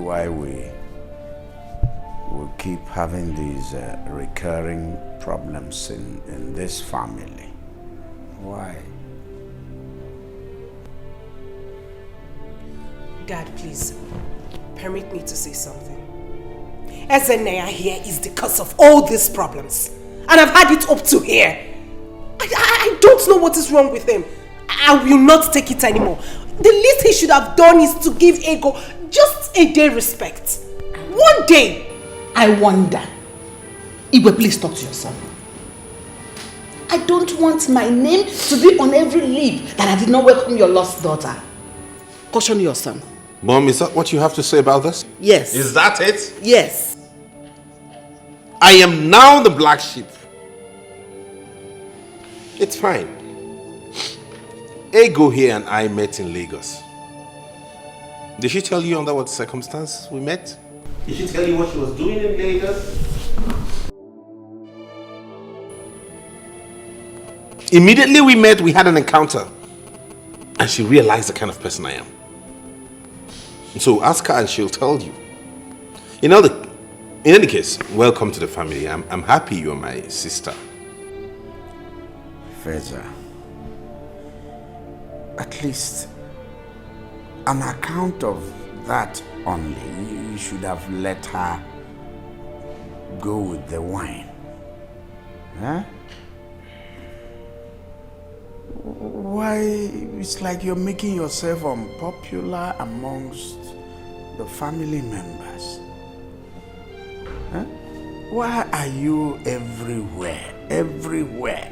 why we keep having these recurring problems in this family. Why? Dad, please, permit me to say something. Ezenaya here is the cause of all these problems. And I've had it up to here. I don't know what is wrong with him. I will not take it anymore. The least he should have done is to give Ego just a day respect. One day. I wonder. Igwe, please talk to your son. I don't want my name to be on every lip that I did not welcome your lost daughter. Caution your son. Mom, is that what you have to say about this? Yes. Is that it? Yes. I am now the black sheep. It's fine. Ego here and I met in Lagos. Did she tell you under what circumstance we met? Did she tell you what she was doing in Lagos? Immediately we met, we had an encounter. And she realized the kind of person I am. So ask her and she'll tell you. In any case, welcome to the family. I'm happy you're my sister. Feza, at least on account of that only, you should have let her go with the wine. Huh? Why? It's like you're making yourself unpopular amongst the family members. Huh? Why are you everywhere? Everywhere.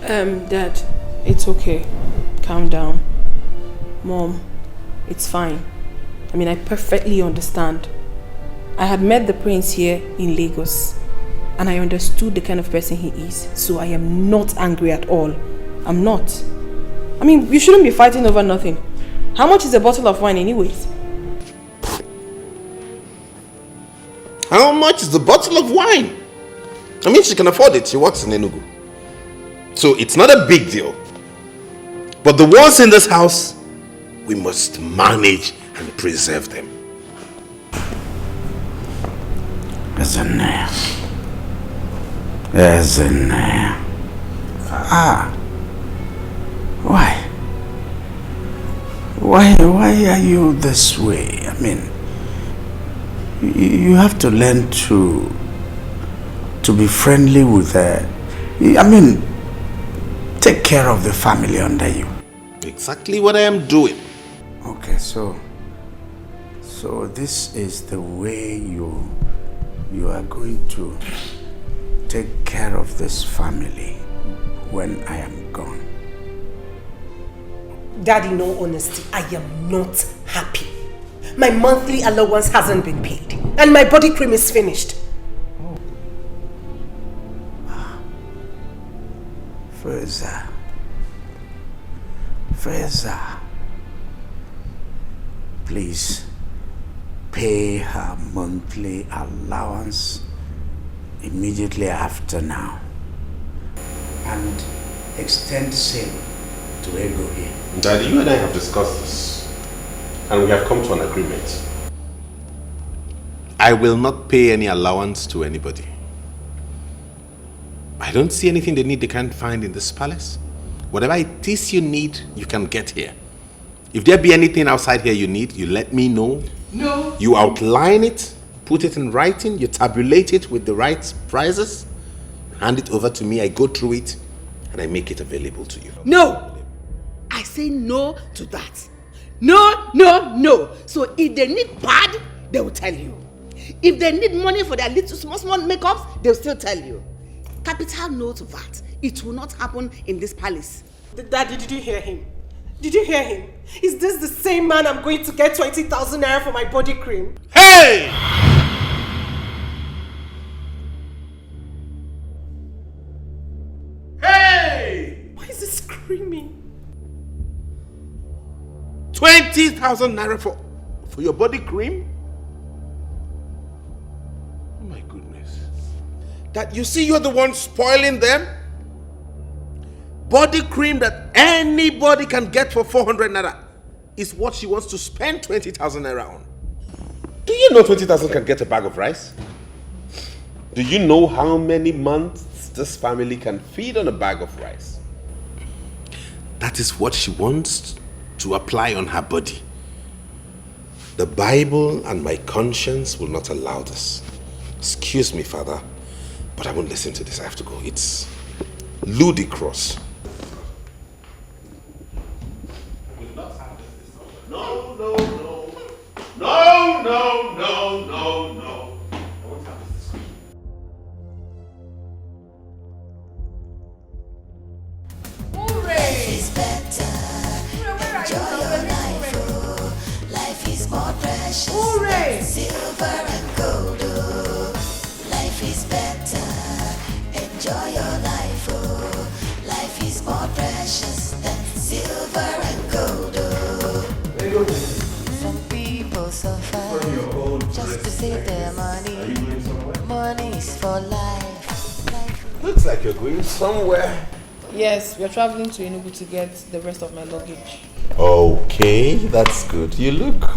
Dad, it's okay. Calm down. Mom, it's fine. I mean, I perfectly understand. I had met the prince here in Lagos and I understood the kind of person he is. So I am not angry at all. I'm not. I mean, we shouldn't be fighting over nothing. How much is a bottle of wine anyways? How much is the bottle of wine? I mean, she can afford it. She works in Enugu. So it's not a big deal. But the ones in this house, we must manage and preserve them. Ezenaya. Why are you this way? I mean, you have to learn to be friendly with her. I mean, take care of the family under you. Exactly what I am doing. Okay, so this is the way you are going to take care of this family when I am gone. Daddy, in all honesty, I am not happy. My monthly allowance hasn't been paid and my body cream is finished. Feza, please pay her monthly allowance immediately after now and extend same to Ego here. Daddy, you and I have discussed this and we have come to an agreement. I will not pay any allowance to anybody. I don't see anything they need they can't find in this palace. Whatever it is you need, you can get here. If there be anything outside here you need, you let me know. No. You outline it, put it in writing, you tabulate it with the right prices, hand it over to me, I go through it, and I make it available to you. No. I say no to that. No. So if they need pad, they will tell you. If they need money for their little small makeups, they'll still tell you. Capital no to that. It will not happen in this palace. Daddy, did you hear him? Did you hear him? Is this the same man I'm going to get 20,000 naira for my body cream? Hey! Hey! Why is he screaming? 20,000 naira for your body cream? Oh my goodness. That you see you're the one spoiling them? Body cream that anybody can get for 400 naira. is what she wants to spend 20,000 naira on. Do you know 20,000 can get a bag of rice? Do you know how many months this family can feed on a bag of rice? That is what she wants to apply on her body. The Bible and my conscience will not allow this. Excuse me, Father, but I won't listen to this. I have to go. It's ludicrous. No, no, no. No, no, no, no, no. I won't have this discussion. Life is better. Enjoy your life, oh. Life is more precious than silver and gold, oh. Life is better. Enjoy your life, oh. Life is more precious than silver and gold, oh. Some people suffer just to save their money. Money is for life. Looks like you're going somewhere. Yes, we are traveling to Enugu to get the rest of my luggage. Okay, that's good. You look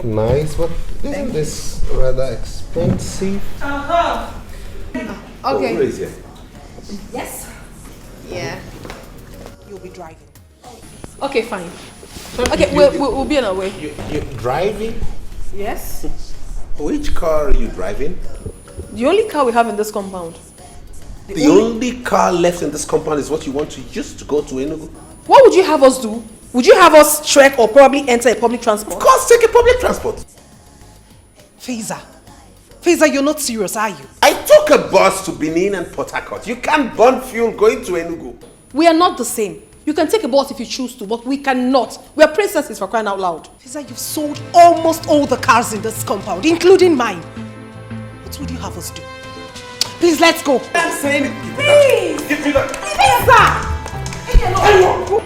nice, but isn't this rather expensive? Okay. Oh, who is here? Yes. Yeah. You'll be driving. Okay, fine. Okay, we'll be on our way. You're driving? Yes. Which car are you driving? The only car we have in this compound. The only car left in this compound is what you want to use to go to Enugu? What would you have us do? Would you have us trek or probably enter a public transport? Of course, take a public transport. Faiza, you're not serious, are you? I took a bus to Benin and Port Harcourt. You can't burn fuel going to Enugu. We are not the same. You can take a bus if you choose to, but we cannot. We are princesses, for crying out loud. Faiza, you've sold almost all the cars in this compound, including mine. What would you have us do? Please, let's go. I'm saying it. Please! Give me that. Faiza!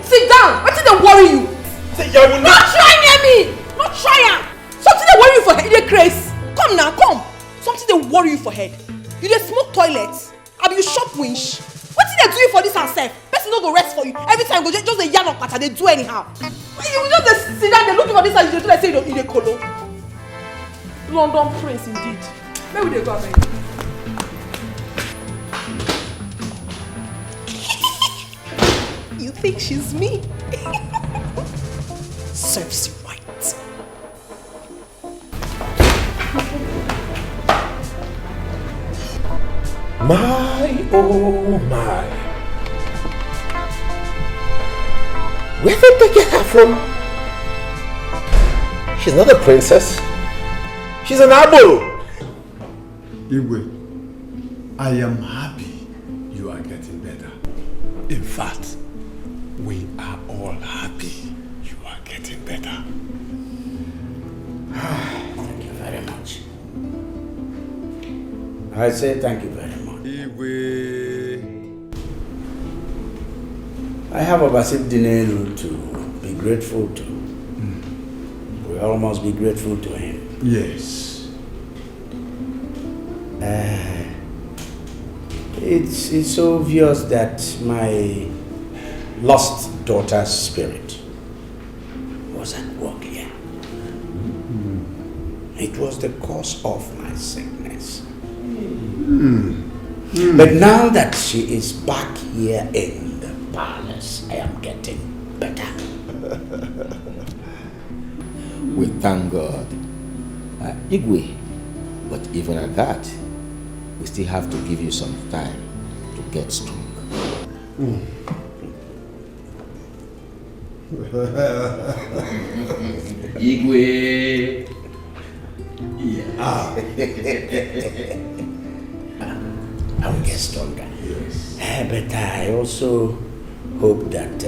Sit down! What did they worry you? I will Not try near me! Not try her! Something they worry you for head, you dey craze. Come now, come! Something they worry you for head. You dey smoke toilets. Abi you shop winch. What did they do you for this herself? Person no go rest for you. Every time go just a yarn of pattern, they do anyhow. You just dey sit down, they looking for this and you do like say you dey colo. London prince indeed. Where will they go abeg? You think she's me? Serves you right. My, oh my. Where did they get her from? She's not a princess. She's an arbol. Igwe, I am happy you are getting better. In fact, we are all happy you are getting better. Thank you very much. I say thank you very much. I have Obasip Dinelu to be grateful to. We all must be grateful to him. Yes. It's obvious that my lost daughter's spirit was at work here. It was the cause of my sickness. But now that she is back here in the palace, I am getting better. We thank God. Igwe, but even at that, we still have to give you some time to get strong. Igwe. I will get stronger. Yes. But I also hope that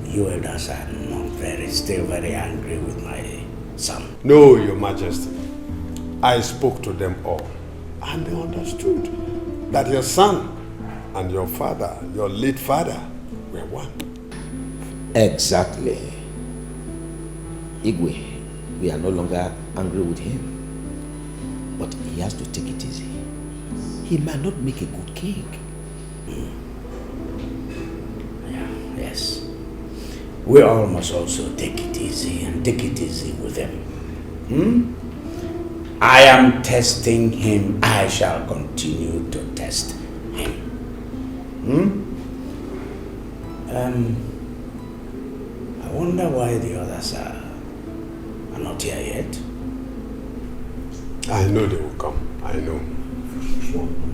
you elders are not still very angry with my son. No, Your Majesty. I spoke to them all, and they understood that your son and your father, your late father, were one. Exactly. Igwe, we are no longer angry with him. But he has to take it easy. He might not make a good king. Yeah, yes. we all must also take it easy and take it easy with him. I am testing him. I shall continue to test him. I wonder why the others are not here yet. I know they will come. I know.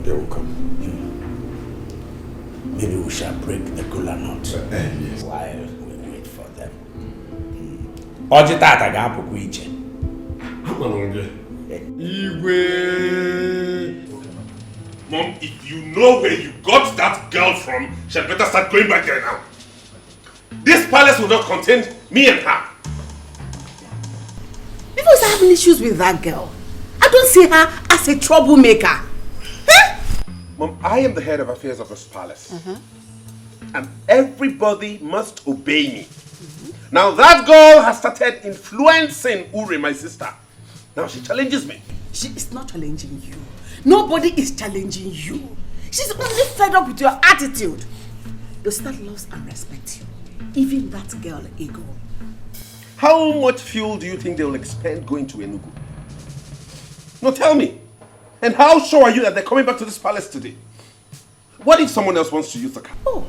They will come. Maybe we shall break the kola nut while we wait for them. Oji tata ga-apụkwa iche. Mom, if you know where you got that girl from, she'd better start going back there now. This palace will not contain me and her. Because I have issues with that girl. I don't see her as a troublemaker. Mom, I am the head of affairs of this palace. And everybody must obey me. Now that girl has started influencing Ure, my sister. Now she challenges me. She is not challenging you. Nobody is challenging you. She's only fed up with your attitude. Your sister loves and respects you. Even that girl, Ego. How much fuel do you think they will expend going to Enugu? No, tell me. And how sure are you that they're coming back to this palace today? What if someone else wants to use the car? Oh,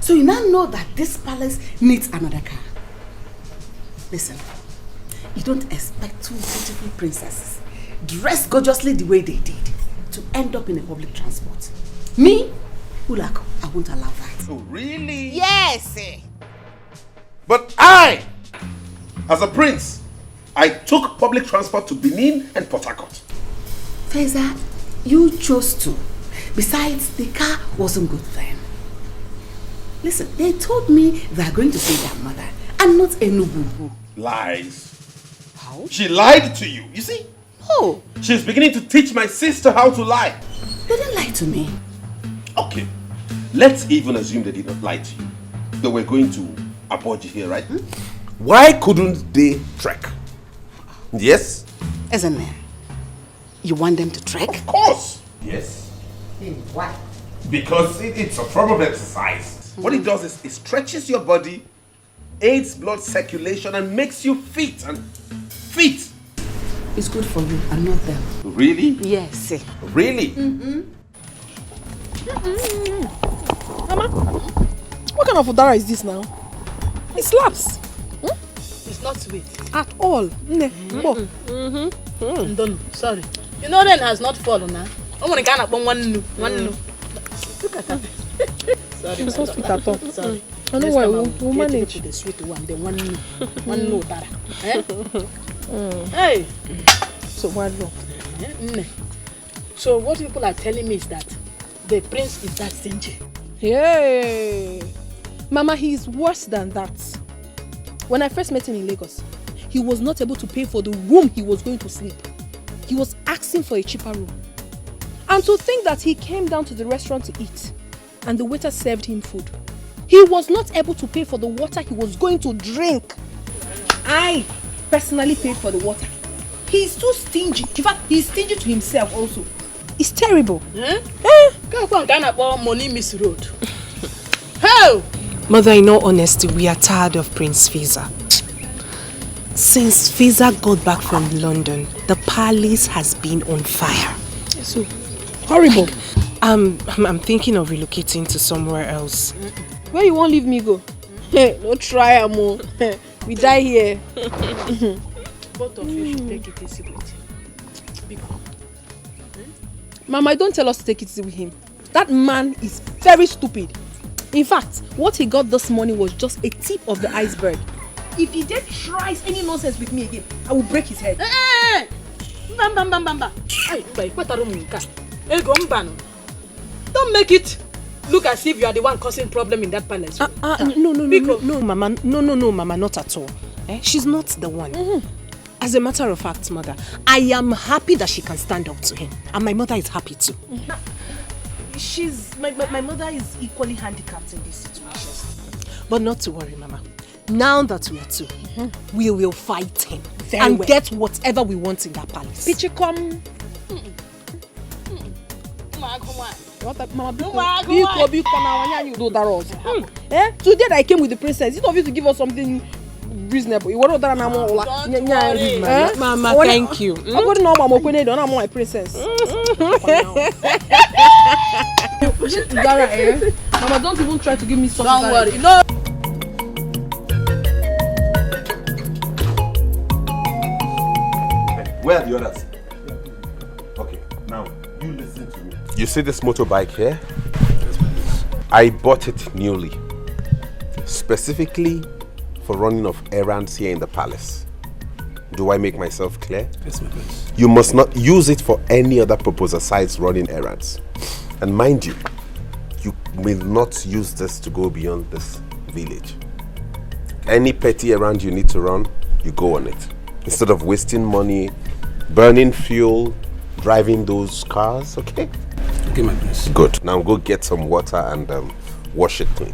so you now know that this palace needs another car. Listen, you don't expect two beautiful princesses, dressed gorgeously the way they did, to end up in a public transport. Me, Ulako, I won't allow that. Oh, really? Yes! But I, as a prince, I took public transport to Benin and Port Harcourt. Feza, you chose to. Besides, the car wasn't good then. Listen, they told me they are going to see their mother and not Enugu. Lies. How? She lied to you, you see? Oh, She's beginning to teach my sister how to lie. they didn't lie to me. Okay, let's even assume they did not lie to you. They were going to Abuja here, right? Why couldn't they trek? Yes? Isn't it? You want them to trek? Of course. Yes. Why? Because it's a form of exercise. What it does is it stretches your body, aids blood circulation, and makes you fit. It's good for you and not them. Really? Yes. Really? Mama, what kind of udara is this now? It slaps. It's not sweet. At all. Sorry. You know rain has not fallen now. I want to get up one new. Look at that. Sorry. It's not sweet at all. Sorry. I know why we'll manage. The sweet one, the one new dara. Hey. So what wrong? So what people are telling me is that the prince is that stingy. Hey, Mama, he is worse than that. When I first met him in Lagos, he was not able to pay for the room he was going to sleep. He was asking for a cheaper room. And to think that he came down to the restaurant to eat and the waiter served him food. He was not able to pay for the water he was going to drink. I personally paid for the water. He's too stingy. In fact, he's stingy to himself also. It's terrible. Money miss road. How? Mother, in all honesty, we are tired of Prince Fiza. Since Fiza got back from London, the palace has been on fire. So horrible. I'm thinking of relocating to somewhere else. Where you won't leave me go? No try, Amo. We die here. Both of you should take it easy with him. Mama, don't tell us to take it easy with him. That man is very stupid. In fact, what he got this morning was just a tip of the iceberg. If he did tries any nonsense with me again, I will break his head. Hey! Don't make it look as if you are the one causing problem in that palace. No, Mama. No, Mama, not at all. She's not the one. As a matter of fact, Mother, I am happy that she can stand up to him. And my mother is happy too. My mother is equally handicapped in this situation. But not to worry, Mama. Now that we are two, we will fight him and get whatever we want in that palace. Pichikom. Mama, today that I came with the princess, it's obvious to give us something reasonable. Mama, thank you. I'm going to know I'm my princess. Mama, don't even try to give me something. Don't worry. No. Where are the others? Okay, now you listen to me. You see this motorbike here? I bought it newly, specifically for running of errands here in the palace. Do I make myself clear? Yes, my prince. You must not use it for any other purpose aside running errands. And mind you, you will not use this to go beyond this village. Any petty errand you need to run, you go on it. Instead of wasting money, burning fuel, driving those cars, okay? Okay, my prince. Good. Now go get some water and wash it clean.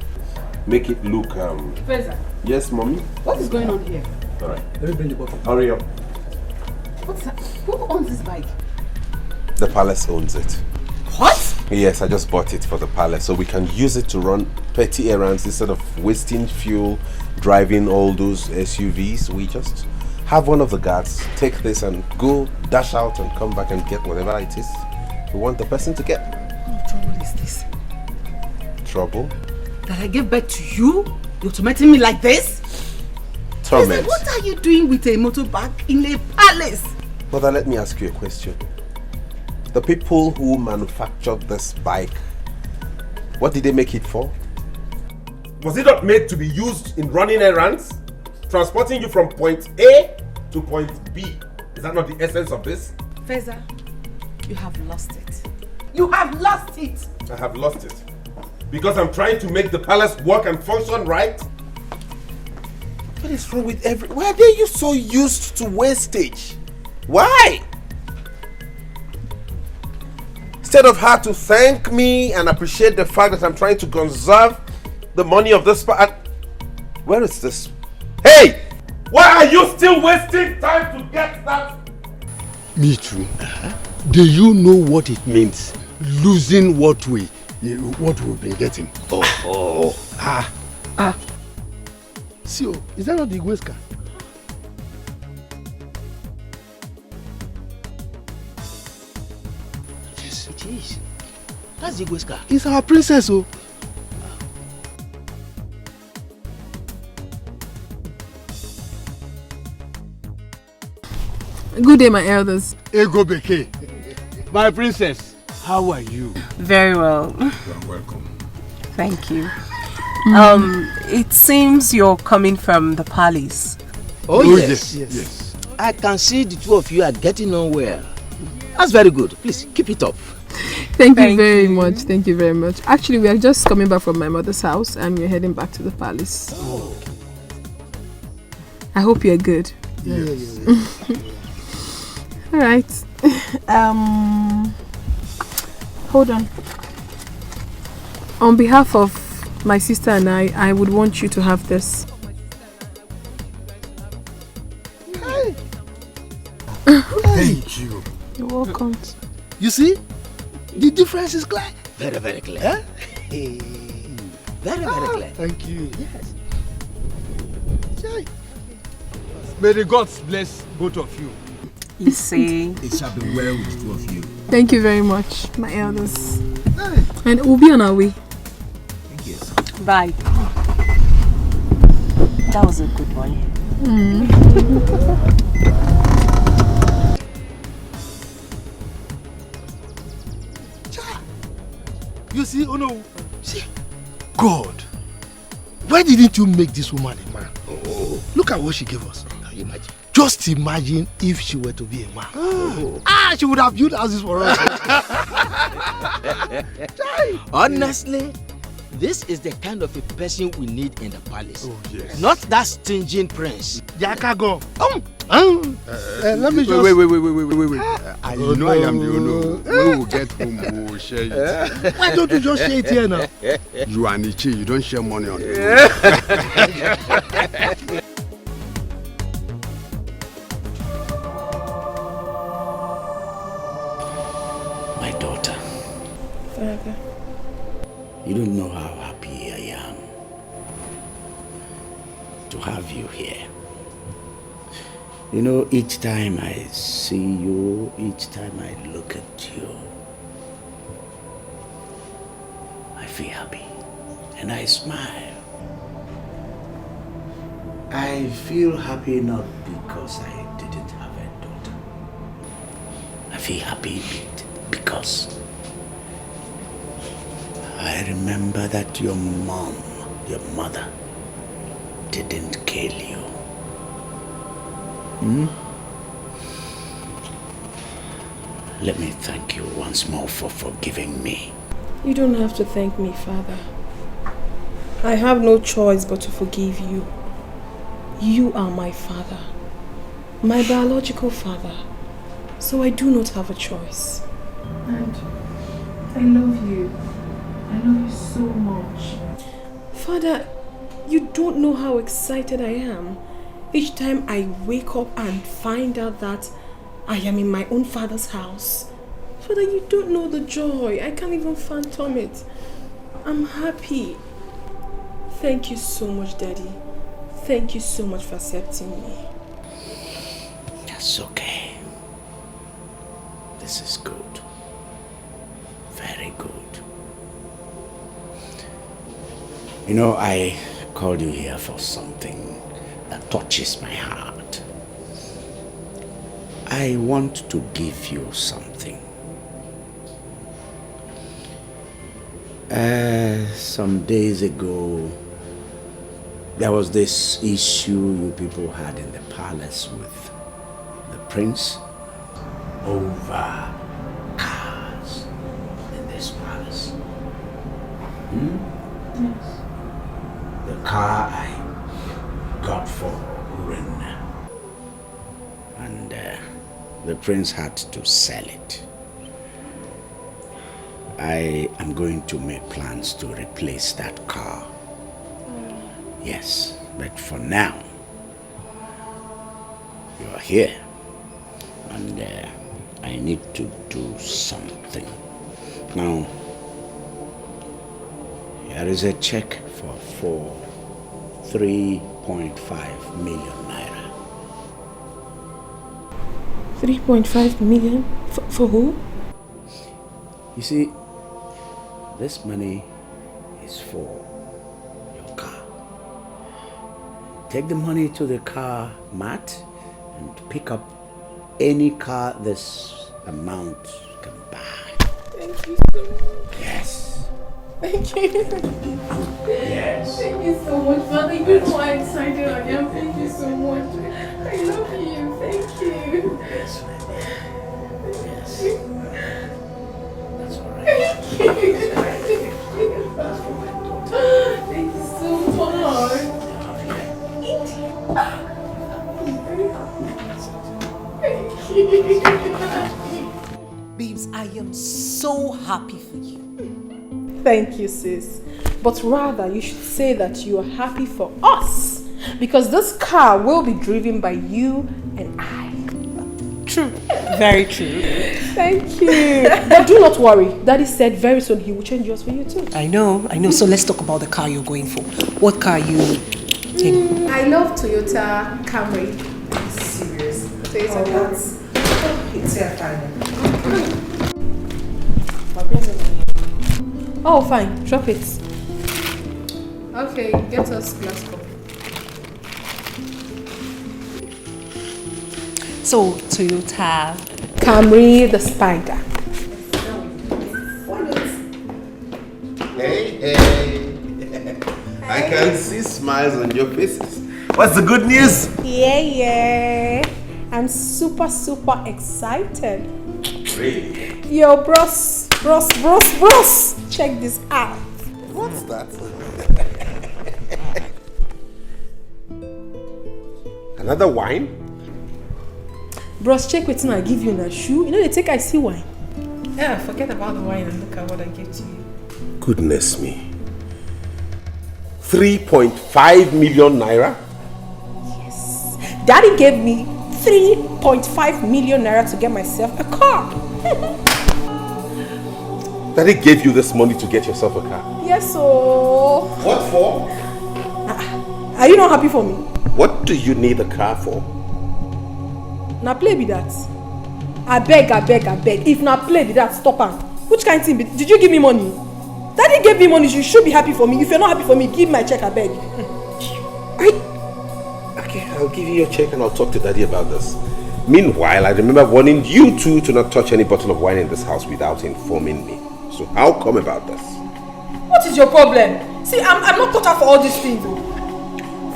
Make it look... Feza, Yes, mommy? what is going on here? All right. Let me bring the bottle. Hurry up. What's that? Who owns this bike? The palace owns it. What? Yes, I just bought it for the palace so we can use it to run petty errands instead of wasting fuel, driving all those SUVs. We just have one of the guards take this and go dash out and come back and get whatever it is we want the person to get. What trouble is this? Trouble? That I gave birth to you? You're tormenting me like this? Torment. What are you doing with a motorbike in a palace? Mother, let me ask you a question. The people who manufactured this bike, what did they make it for? Was it not made to be used in running errands? Transporting you from point A to point B. Is that not the essence of this? Feza, you have lost it. You have lost it! I have lost it. Because I'm trying to make the palace work and function right? What is wrong with why are you so used to wastage? Why? Instead of her to thank me and appreciate the fact that I'm trying to conserve the money of this where is this? Hey! Why are you still wasting time to get that? Me too. Do you know what it means? Losing what we've been getting. See, is that not the Igwe's car? Yes, it is. That's the Igwe's car. It's our princess, oh. Good day, my elders. Ego Beke. My princess, how are you? Very well. You are welcome. Thank you. It seems you're coming from the palace. Oh, yes. I can see the two of you are getting on well. That's very good. Please, keep it up. Thank you very much. Thank you very much. Actually, we are just coming back from my mother's house and we're heading back to the palace. Oh. I hope you're good. Yes. All right. Hold on. On behalf of my sister and I would want you to have this. Thank you. You're welcome. You see? The difference is clear. Very, very clear. Huh? Very, very clear. Thank you. Yes. May the gods bless both of you. You see? It shall be well with the two of you. Thank you very much, my elders. And we'll be on our way. Thank you. Bye. That was a good one. You see, oh no. See, God, why didn't you make this woman a man? Oh. Look at what she gave us. Can you imagine? Just imagine if she were to be a man. She would have built houses for us. Honestly, this is the kind of a person we need in the palace. Oh, yes. Not that stingy prince. Yakago. Let me just... Wait. I know I am the owner. When we get home, we will share it. Why don't you just share it here now? You are Nichi, you don't share money on it. My daughter. Father. You don't know how happy I am to have you here. You know, each time I see you, each time I look at you, I feel happy and I smile. I feel happy not because I didn't have a daughter. I feel happy because I remember that your mom, your mother, didn't kill you. Let me thank you once more for forgiving me. You don't have to thank me, Father. I have no choice but to forgive you. You are my father, my biological father, so I do not have a choice. And I love you. I love you so much. Father, you don't know how excited I am each time I wake up and find out that I am in my own father's house. Father, you don't know the joy. I can't even fathom it. I'm happy. Thank you so much, Daddy. Thank you so much for accepting me. That's okay. This is good. Very good. You know, I called you here for something that touches my heart. I want to give you something. Some days ago, there was this issue you people had in the palace with the prince over cars in this palace. Yes. The car I got for Uren, and the prince had to sell it. I am going to make plans to replace that car. Yes, but for now, you are here, and I need to do something. Now, here is a check for 3.5 million naira. 3.5 million? For who? You see, this money is for your car. Take the money to the car mat and pick up any car this amount can buy. Thank you so much. Yes. Thank you. Yes. Thank you so much, Father. You know how excited I am. Thank you so much. I love you. Thank you. Yes, my dear. Yes. That's all right. Thank you. That's for my daughter. Thank you so much. Babes, I am so happy for you. Thank you, sis. But rather, you should say that you are happy for us. Because this car will be driven by you and I. True. Very true. Thank you. But do not worry. Daddy said very soon he will change yours for you too. I know. So let's talk about the car you're going for. What car are you in? I love Toyota Camry. Serious? Toyota Camry. It's here, fine. Oh, fine. Drop it. Okay, get us glass cup. So, Toyota Camry the Spider. Hey. I can see smiles on your faces. What's the good news? Yeah. I'm super excited. Really? Yo, bros. Check this out. What's that? Another wine? Bros, check wetin I give you in a shoe. You know they take icy wine. Yeah, forget about the wine and look at what I gave to you. Goodness me. 3.5 million naira? Yes. Daddy gave me 3.5 million naira to get myself a car. Daddy gave you this money to get yourself a car. Yes, so... What for? Are you not happy for me? What do you need a car for? Now play with that. I beg. If not play with that, stop am. Which kind of thing? Did you give me money? Daddy gave me money, you should be happy for me. If you're not happy for me, give my check, I beg. Okay, I'll give you your check and I'll talk to Daddy about this. Meanwhile, I remember warning you two to not touch any bottle of wine in this house without informing me. So how come about this? What is your problem? See, I'm not cut out for all these things.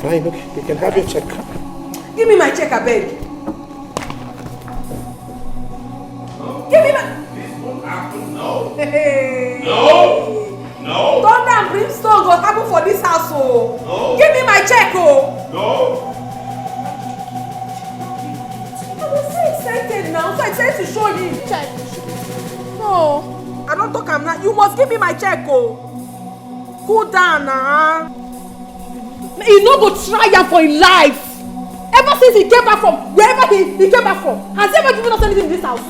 Fine, okay, you can have your check. Give me my check, I beg. Give me my... This won't happen, no. Hey. No. Thunder and brimstone will happen for this house, oh. No. Give me my check, oh. No. I was so excited now, so excited to show you. Check. No, I don't talk am now. You must give me my check, oh. Cool down now. He no go try am for his life. Ever since he came back from wherever he came back from, has he ever given us anything in this house?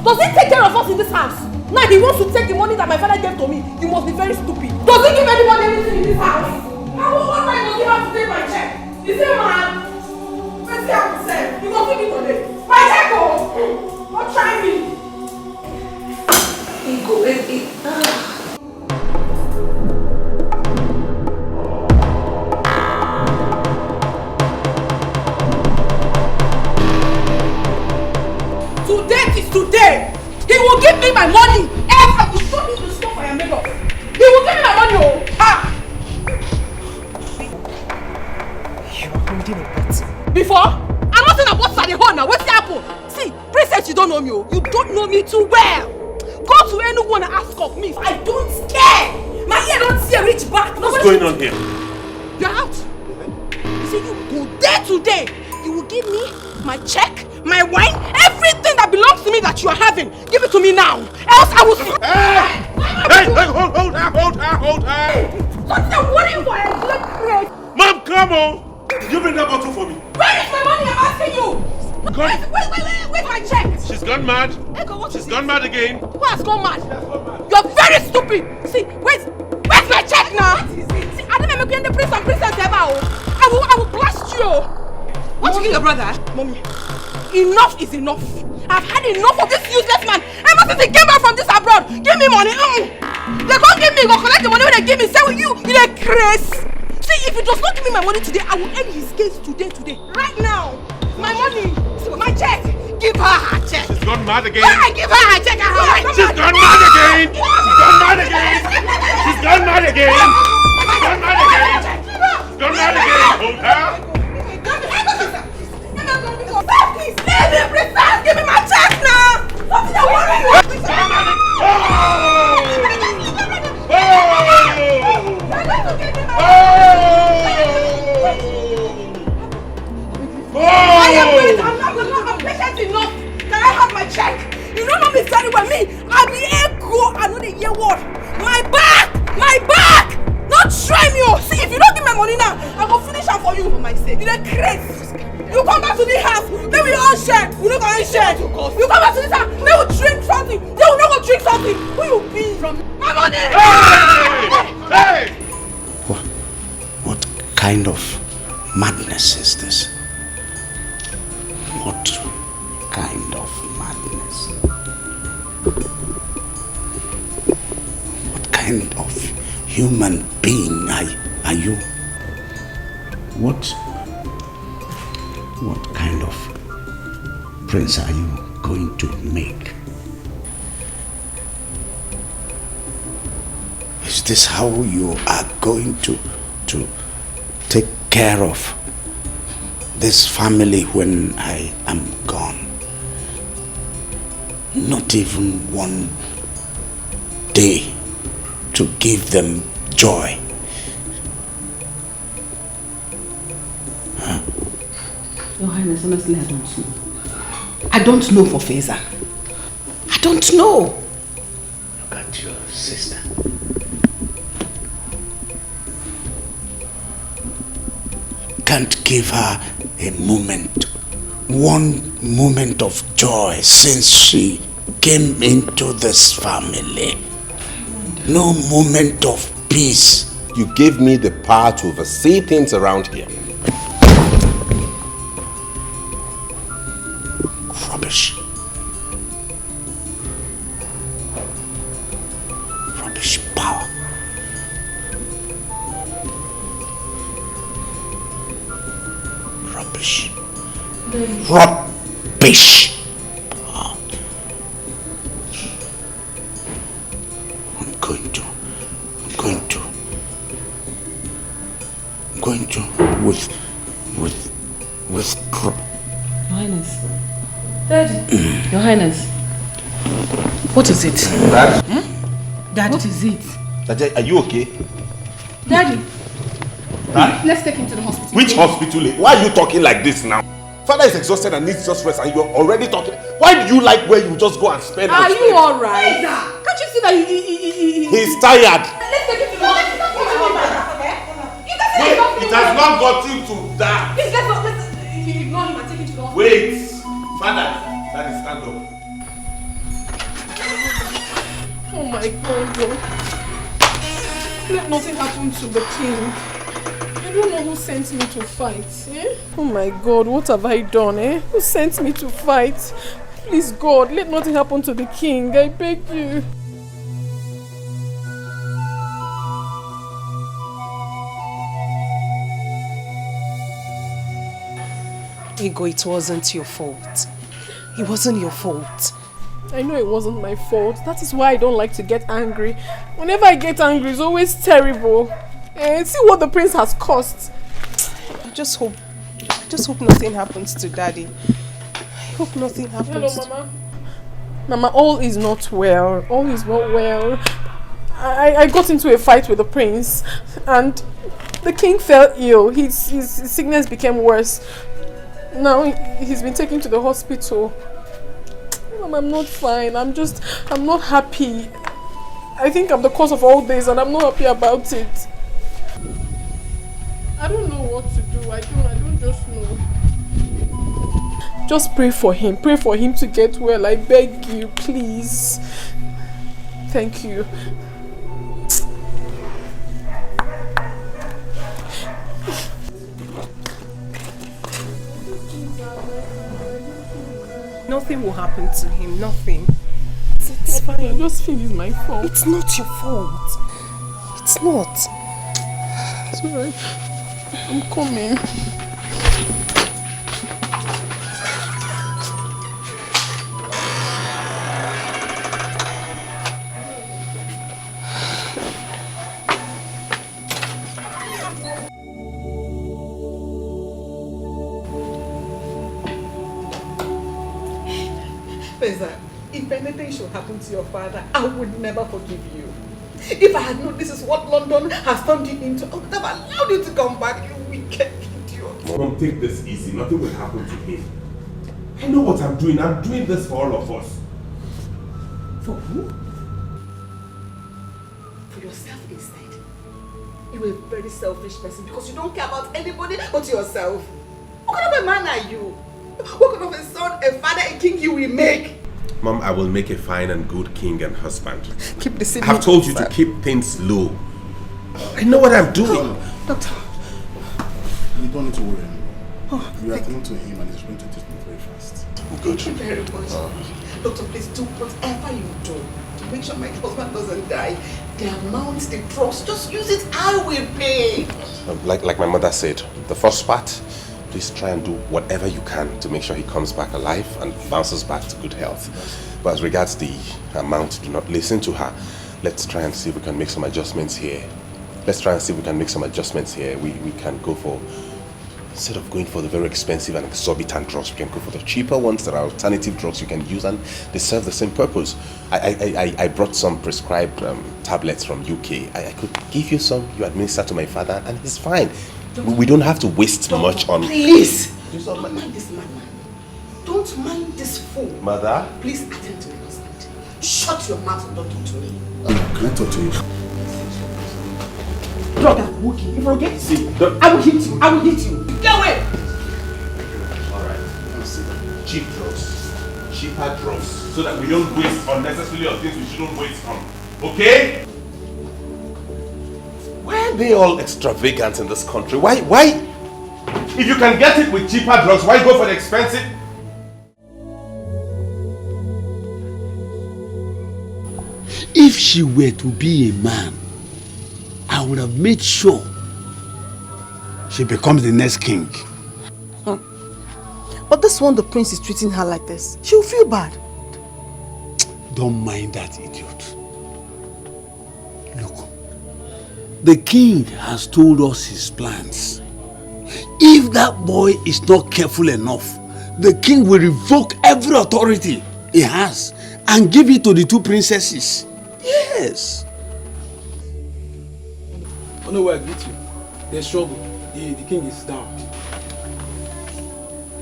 Does he take care of us in this house? Now he wants to take the money that my father gave to me. You must be very stupid. Does he give anybody anything in this house? What right does he have to take my check? Is he mad? Let's see how he said. You must give it today. My check, oh! Don't try me. Go, baby. Today is today. He will give me my money. Else I will show him the stuff I am made of. He will give me my money, oh. You are holding a bottle. Before? I'm not saying a bottle at the horn now. What's the apple? See, princess, you don't know me, oh. You don't know me too well. Go to anyone and ask of me. I don't care. My ear don't see a reach back. What's going on here? You're out. You see, you go there today. You will give me my check, my wine, everything that belongs to me that you are having. Give it to me now. Else I will... Hey, hold her. What are you for? Mom, come on. Did you bring that bottle for me? Where is my money? I'm asking you. Where's my check? She's gone mad. She's gone mad again. Who has gone mad? You're very stupid. See, where's my check now? See, I didn't make you in the prince and princess ever. I will blast you. What you your brother? Mommy, enough is enough. I've had enough of this useless man. Ever since he came back from this abroad, give me money. They can't give me. Go collect the money when they give me. Say with you, you're crazy. See, if he does not give me my money today, I will end his case today. Right now. My money. My check. Give her her check. She's gone mad again. Why? Give her her check. She's gone mad again. She's gone mad again. She's gone mad again. She's gone mad again. She's gone mad again. Hold her. Please, give me my check now. Something that worry you. I'm patient enough. Can I have my check? You don't know me very well. Me, I be Etiko. I know the year word. My back. Don't try me. See, if you don't give me money now, I will finish am for you for my sake. You're crazy. You come back to this house, then we all share. We don't go share. You come back to this house, then we drink something. Then we not go drink something. Who you be? From my money. Hey! What kind of madness is this? What kind of madness? What kind of human being are you? What kind of prince are you going to make? Is this how you are going to take care of this family when I am gone? Not even one day to give them joy. Your Highness, honestly, I don't know. I don't know for Feza. I don't know. Look at your sister. Can't give her a moment, one moment of joy since she came into this family. No moment of peace. You gave me the power to oversee things around here. Rubbish. Rubbish power. Rubbish. Rubbish. I'm going to withdraw. Your Highness. Daddy. Your Highness. What is it? Dad? Daddy. What is it? Dad, are you okay? Daddy. Dad? Let's take him to the hospital. Which hospital? Why are you talking like this now? Father is exhausted and needs just rest and you're already talking. Why do you like where you just go and spend? Are you alright? Can't you see that he's tired. Let's take him to the hospital. It has not got him to that. Please, let's ignore him and take him to the hospital. Wait. Father, Daddy, stand up. Oh my God. Let nothing happen to the king. I don't know who sent me to fight, eh? Oh my God, what have I done, eh? Who sent me to fight? Please, God, let nothing happen to the king. I beg you. Ego, it wasn't your fault. It wasn't your fault. I know it wasn't my fault. That is why I don't like to get angry. Whenever I get angry, it's always terrible. See what the prince has cost. I just hope nothing happens to Daddy. I hope nothing happens. Hello, Mama. Mama, all is not well. All is not well. I got into a fight with the prince and the king fell ill. His sickness became worse. Now he's been taken to the hospital. Mama, I'm not fine. I'm not happy. I think I'm the cause of all this and I'm not happy about it. I don't know what to do. I don't just know. Just pray for him. Pray for him to get well. I beg you, please. Thank you. Nothing will happen to him. Nothing. It's fine. I just feel it's my fault. It's not your fault. It's not. It's alright. I'm coming. If anything should happen to your father, I would never forgive you. If I had known this is what London has turned you into, I would have allowed you to come back, you wicked idiot. Mom, take this easy. Nothing will happen to him. I know what I'm doing. I'm doing this for all of us. For who? For yourself instead. You're a very selfish person because you don't care about anybody but yourself. What kind of a man are you? What kind of a son, a father, a king you will make? Mom, I will make a fine and good king and husband. Keep the secret. I have told you to keep things low. I know what I'm doing. Doctor. You don't need to worry anymore. You are attending to him and he's going to take me very fast. Good. Thank you very much. Doctor, please do whatever you do to make sure my husband doesn't die. The amount, the drugs, just use it, I will pay. Like my mother said, the first part, please try and do whatever you can to make sure he comes back alive and bounces back to good health. But as regards the amount, do not listen to her. Let's try and see if we can make some adjustments here. We can go for, instead of going for the very expensive and exorbitant drugs, we can go for the cheaper ones that are alternative drugs you can use and they serve the same purpose. I brought some prescribed tablets from UK. I could give you some, you administer to my father and he's fine. We don't have to waste much on... Please! Don't mind this madman. Don't mind this fool. Mother? Please attend to my husband. Shut your mouth and don't talk to me. Can I talk to you? Brother, Wookie, if I forget, I will hit you. I will hit you. Get away! Alright. Cheap drugs. Cheaper drugs. So that we don't waste unnecessarily on things we shouldn't waste on. Okay? are they all extravagant in this country? Why? If you can get it with cheaper drugs, why go for the expensive? If she were to be a man, I would have made sure she becomes the next king. But this one, the prince is treating her like this. She'll feel bad. Don't mind that idiot. Look, the king has told us his plans. If that boy is not careful enough, the king will revoke every authority he has and give it to the two princesses. Yes. Oh no, I get you. There's trouble. The king is down.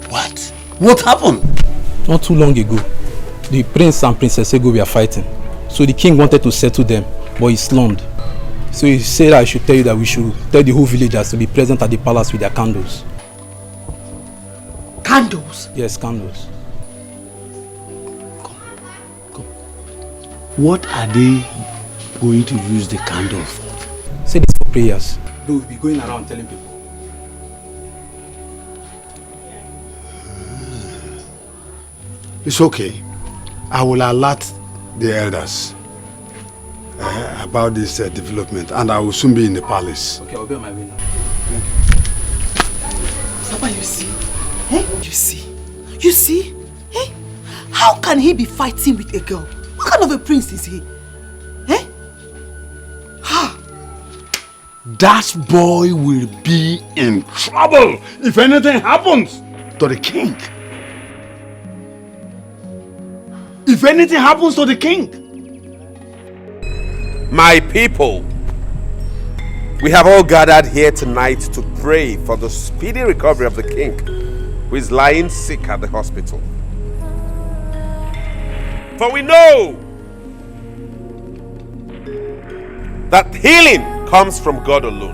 What? What happened? Not too long ago, the prince and Princess Ego were fighting. So the king wanted to settle them, but he slumped. So he said I should tell you that we should tell the whole villagers to be present at the palace with their candles. Candles? Yes, candles. Come. What are they going to use the candle for? Say this for prayers. They will be going around telling people. It's okay. I will alert the elders about this development, and I will soon be in the palace. Okay, I'll be on my way now. Papa, you see? Eh? You see? Eh? How can he be fighting with a girl? What kind of a prince is he? Eh? Ha! That boy will be in trouble if anything happens to the king. If anything happens to the king. My people, we have all gathered here tonight to pray for the speedy recovery of the king who is lying sick at the hospital. For we know that healing comes from God alone.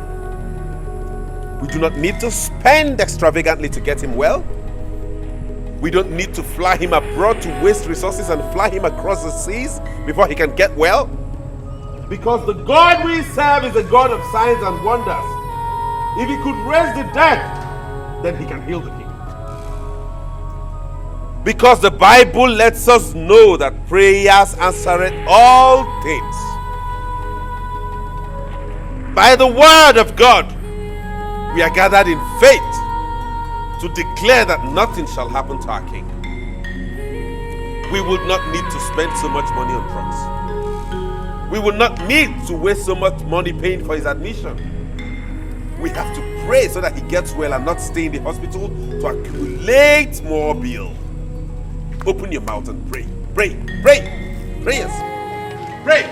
We do not need to spend extravagantly to get him well. We don't need to fly him abroad to waste resources and fly him across the seas before he can get well. Because the God we serve is a God of signs and wonders. If he could raise the dead, then he can heal the king. Because the Bible lets us know that prayers answer all things. By the word of God, we are gathered in faith to declare that nothing shall happen to our king. We would not need to spend so much money on drugs. We will not need to waste so much money paying for his admission. We have to pray so that he gets well and not stay in the hospital to accumulate more bill. Open your mouth and pray. Pray. Pray. Prayers. Pray.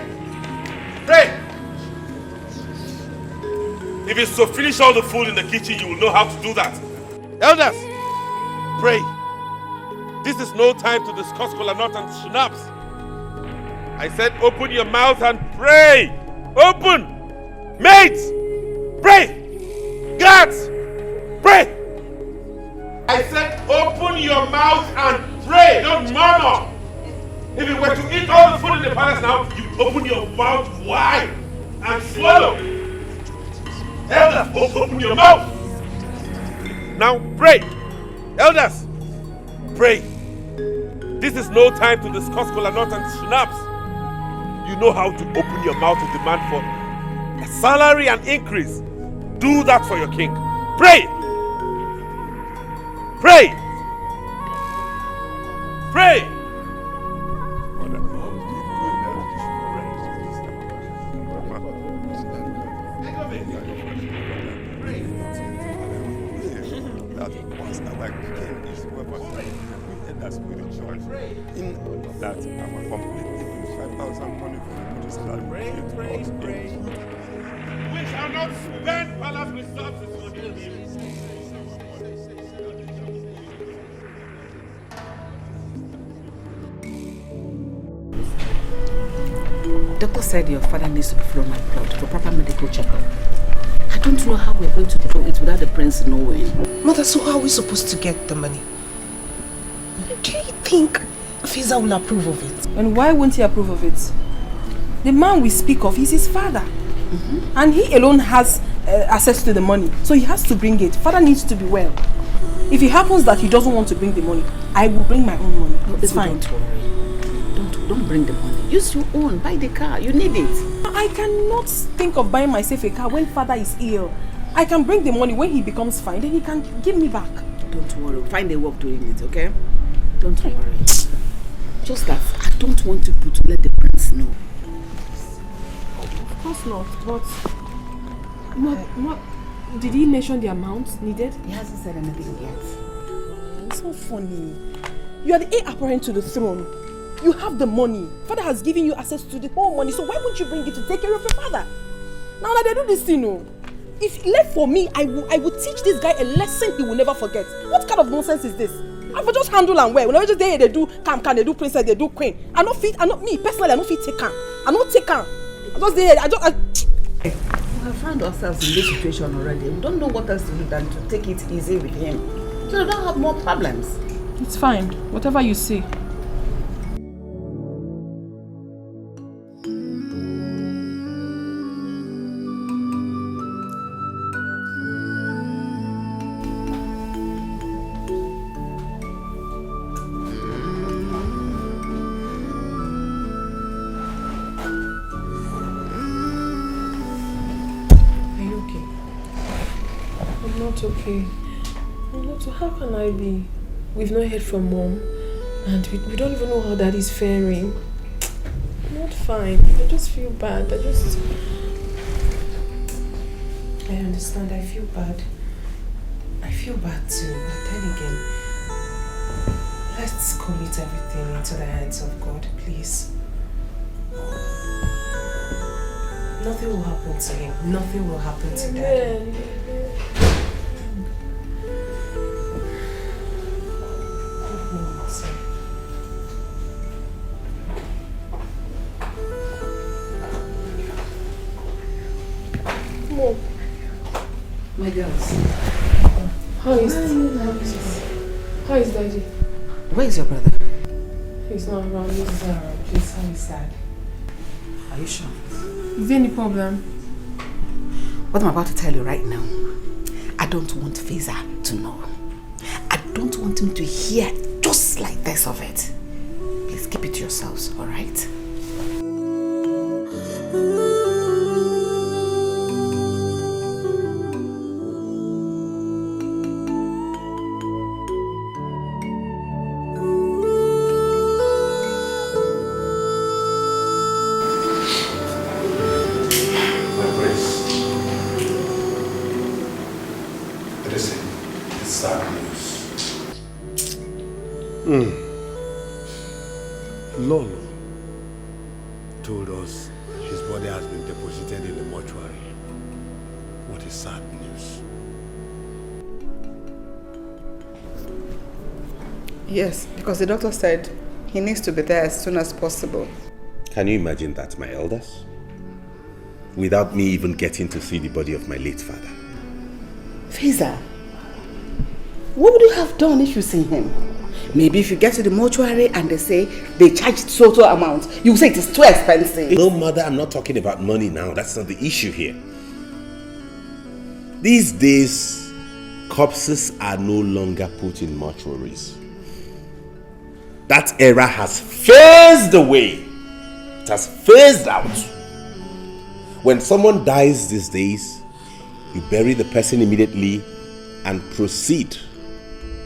Pray. If it's to finish all the food in the kitchen, you will know how to do that. Elders, pray. This is no time to discuss kola nut and schnapps. I said open your mouth and pray. Open. Mates, pray. Guards, pray. I said open your mouth and pray. Don't murmur. If you were to eat all the food in the palace now, you open your mouth wide and swallow. Elders, open your mouth. Now pray. Elders, pray. This is no time to discuss kola nut and schnapps. You know how to open your mouth to demand for a salary and increase. Do that for your king. Pray. Pray. Pray. That our company 5,000 money for the pray. We shall not spend palace resources to heal him. Doctor said your father needs to be flown abroad for proper medical checkup. I don't know how we're going to do it without the prince knowing. Mother, so how are we supposed to get the money? Do you think Fiza will approve of it? And why won't he approve of it? The man we speak of is his father. And he alone has access to the money. So he has to bring it. Father needs to be well. If it happens that he doesn't want to bring the money, I will bring my own money. No, it's fine. Don't worry. Don't bring the money. Use your own. Buy the car. You need it. I cannot think of buying myself a car when father is ill. I can bring the money when he becomes fine. Then he can give me back. Don't worry. Find a way of doing it, okay? Don't worry. Just that I don't want you to let the prince know. Of course not. But what did he mention the amount needed? He hasn't said anything yet. It's so funny. You are the heir apparent to the throne. You have the money. Father has given you access to the whole money. So why won't you bring it to take care of your father? Now that they do this thing, if left for me, I would teach this guy a lesson he will never forget. What kind of nonsense is this? I will just handle and wear. Whenever they do can, they do princess, they do queen. I not fit. I not me personally. I not fit take can. I not take can. We have found ourselves in this situation already. We don't know what else to do than to take it easy with him, so we don't have more problems. It's fine. Whatever you say. Okay. How can I be? We've not heard from mom, and we don't even know how dad is faring. I'm not fine. I just feel bad. I understand. I feel bad. I feel bad too. But then again, let's commit everything into the hands of God, please. Nothing will happen to him. Nothing will happen to Dad. Mom. My girls. How is Daddy? Where is your brother? He's not around. He's not around. Please, how is Dad? Are you sure? Is there any problem? What I'm about to tell you right now, I don't want Feza to know. I don't want him to hear just like this of it. Please keep it to yourselves, alright? Lolo told us his body has been deposited in the mortuary. What is sad news? Yes, because the doctor said he needs to be there as soon as possible. Can you imagine that, my elders? Without me even getting to see the body of my late father. Feza, what would you have done if you see him? Maybe if you get to the mortuary and they say they charged total amount, you say it is too expensive. No, mother, I'm not talking about money now. That's not the issue here. These days, corpses are no longer put in mortuaries. That era has phased away. It has phased out. When someone dies these days, you bury the person immediately and proceed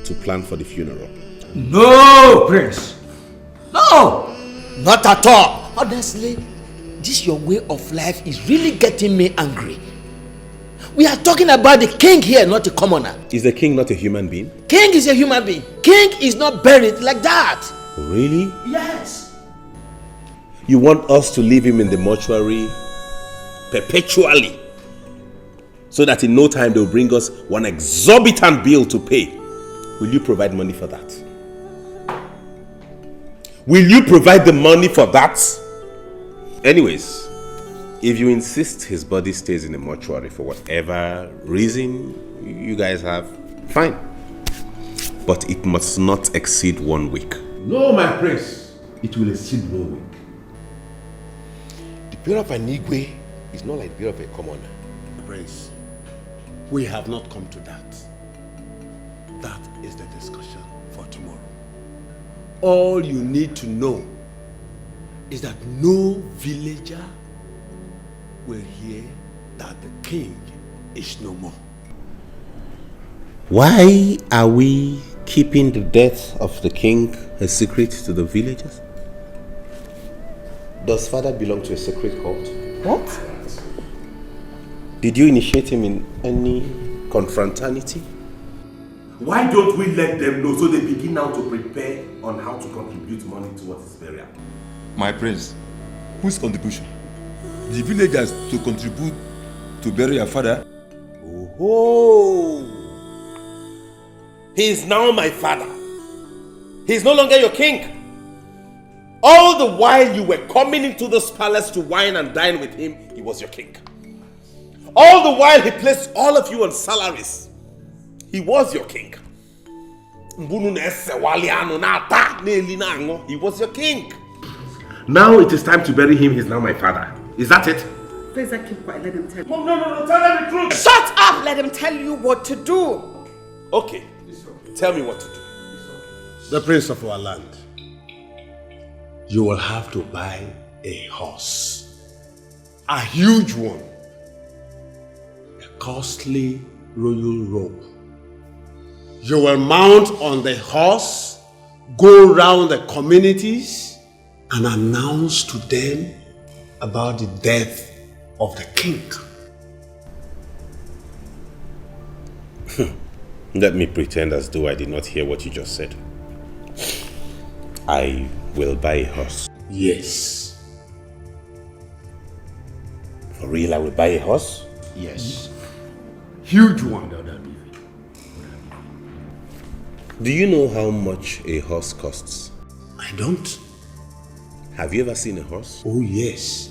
to plan for the funeral. No, Prince. No, not at all. Honestly, this your way of life is really getting me angry. We are talking about the king here, not a commoner. Is the king not a human being? King is a human being. King is not buried like that. Really? Yes. You want us to leave him in the mortuary perpetually, so that in no time they'll bring us one exorbitant bill to pay? Will you provide money for that? Will you provide the money for that? Anyways, if you insist his body stays in the mortuary for whatever reason you guys have, fine. But it must not exceed 1 week. No, my prince. It will exceed 1 week. The prayer of an Igwe He's not like the of a commoner. Prince, we have not come to that. That is the discussion for tomorrow. All you need to know is that no villager will hear that the king is no more. Why are we keeping the death of the king a secret to the villagers? Does father belong to a secret cult? What? Did you initiate him in any confraternity? Why don't we let them know so they begin now to prepare on how to contribute money towards his burial? My prince, whose contribution? The villagers to contribute to bury your father? Oh, he is now my father. He is no longer your king. All the while you were coming into this palace to wine and dine with him, he was your king. All the while he placed all of you on salaries, he was your king. He was your king. Now it is time to bury him. He's now my father. Is that it? Please, I keep quiet. Let him tell you. Mom, no, tell them the truth. Shut up! Let him tell you what to do. Okay, tell me what to do. The prince of our land, you will have to buy a horse. A huge one. A costly royal robe. You will mount on the horse, go round the communities, and announce to them about the death of the king. Let me pretend as though I did not hear what you just said. I will buy a horse. Yes. For real, I will buy a horse? Yes. Huge one. Do you know how much a horse costs? I don't. Have you ever seen a horse? Oh, yes.